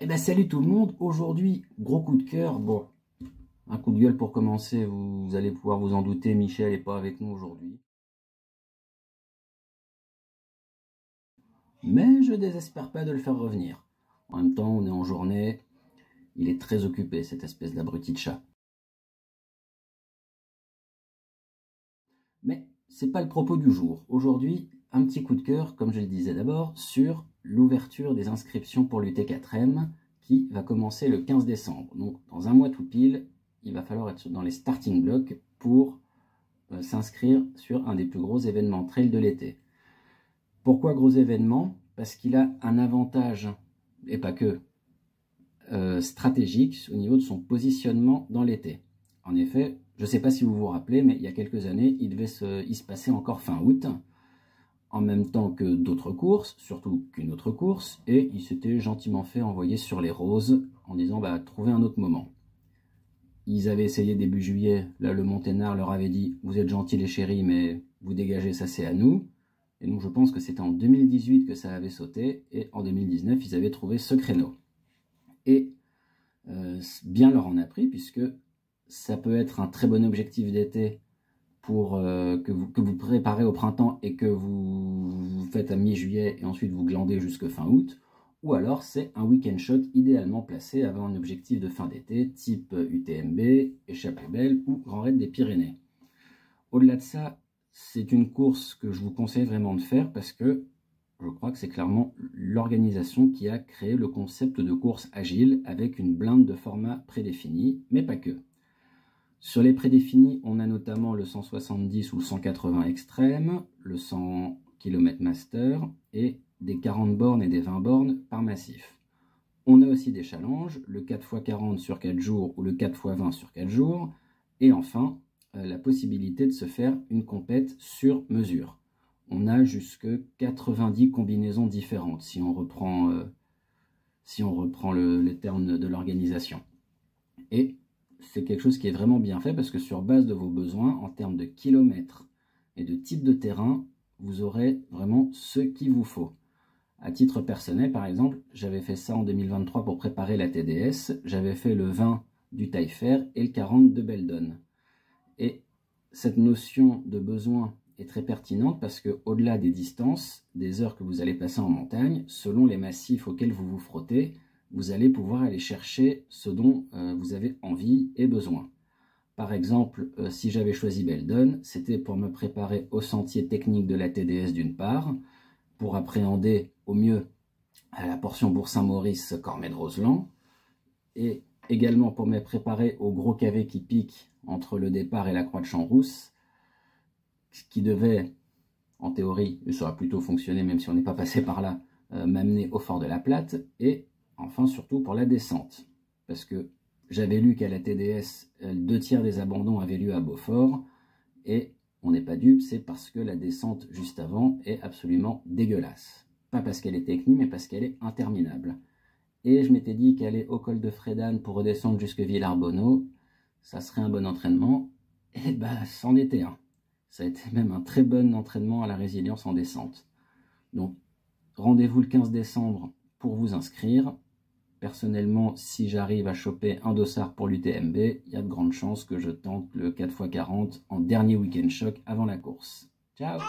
Eh ben salut tout le monde, aujourd'hui gros coup de cœur, bon, un coup de gueule pour commencer, vous allez pouvoir vous en douter, Michel n'est pas avec nous aujourd'hui. Mais je désespère pas de le faire revenir. En même temps, on est en journée, il est très occupé cette espèce d'abruti de chat. Mais c'est pas le propos du jour. Aujourd'hui, un petit coup de cœur, comme je le disais d'abord, sur l'ouverture des inscriptions pour l'UT4M qui va commencer le 15 décembre. Donc dans un mois tout pile, il va falloir être dans les starting blocks pour s'inscrire sur un des plus gros événements trail de l'été. Pourquoi gros événement? Parce qu'il a un avantage, et pas que, stratégique au niveau de son positionnement dans l'été. En effet, je ne sais pas si vous vous rappelez, mais il y a quelques années, il se passait encore fin août, en même temps que d'autres courses, surtout qu'une autre course, et il s'était gentiment fait envoyer sur les roses en disant bah, trouvez un autre moment. Ils avaient essayé début juillet, là le Monténard leur avait dit « Vous êtes gentils les chéris, mais vous dégagez, ça c'est à nous ». Et donc je pense que c'était en 2018 que ça avait sauté, et en 2019 ils avaient trouvé ce créneau. Et bien leur en a pris, puisque ça peut être un très bon objectif d'été pour que vous préparez au printemps et que vous faites à mi-juillet et ensuite vous glandez jusque fin août. Ou alors c'est un week-end shot idéalement placé avant un objectif de fin d'été, type UTMB, Échappée Belle ou Grand Raid des Pyrénées. Au-delà de ça, c'est une course que je vous conseille vraiment de faire parce que je crois que c'est clairement l'organisation qui a créé le concept de course agile avec une blinde de format prédéfini, mais pas que. Sur les prédéfinis, on a notamment le 170 ou le 180 extrême, le 100 km master et des 40 bornes et des 20 bornes par massif. On a aussi des challenges, le 4x40 sur 4 jours ou le 4x20 sur 4 jours. Et enfin, la possibilité de se faire une compète sur mesure. On a jusque 90 combinaisons différentes si on reprend, les termes de l'organisation. Et c'est quelque chose qui est vraiment bien fait parce que sur base de vos besoins, en termes de kilomètres et de type de terrain, vous aurez vraiment ce qu'il vous faut. À titre personnel, par exemple, j'avais fait ça en 2023 pour préparer la TDS. J'avais fait le 20 du Taillefer et le 40 de Beldon. Et cette notion de besoin est très pertinente parce que, au-delà des distances, des heures que vous allez passer en montagne, selon les massifs auxquels vous vous frottez, vous allez pouvoir aller chercher ce dont vous avez envie et besoin. Par exemple, si j'avais choisi Beldon, c'était pour me préparer au sentier technique de la TDS d'une part, pour appréhender au mieux la portion Bourg-Saint-Maurice-Cormet-de-Roseland, et également pour me préparer au gros cavé qui pique entre le départ et la Croix de Champs-Rousse, qui devait, en théorie, ça aurait plutôt fonctionné même si on n'est pas passé par là, m'amener au Fort de la Platte, et enfin surtout pour la descente, parce que j'avais lu qu'à la TDS, 2/3 des abandons avaient lieu à Beaufort, et on n'est pas dupe, c'est parce que la descente juste avant est absolument dégueulasse. Pas parce qu'elle est technique, mais parce qu'elle est interminable. Et je m'étais dit qu'aller au col de Frédane pour redescendre jusque Villarbonneau, ça serait un bon entraînement. Et bah, c'en était un. Ça a été même un très bon entraînement à la résilience en descente. Donc, rendez-vous le 15 décembre pour vous inscrire. Personnellement, si j'arrive à choper un dossard pour l'UTMB, il y a de grandes chances que je tente le 4x40 en dernier week-end choc avant la course. Ciao!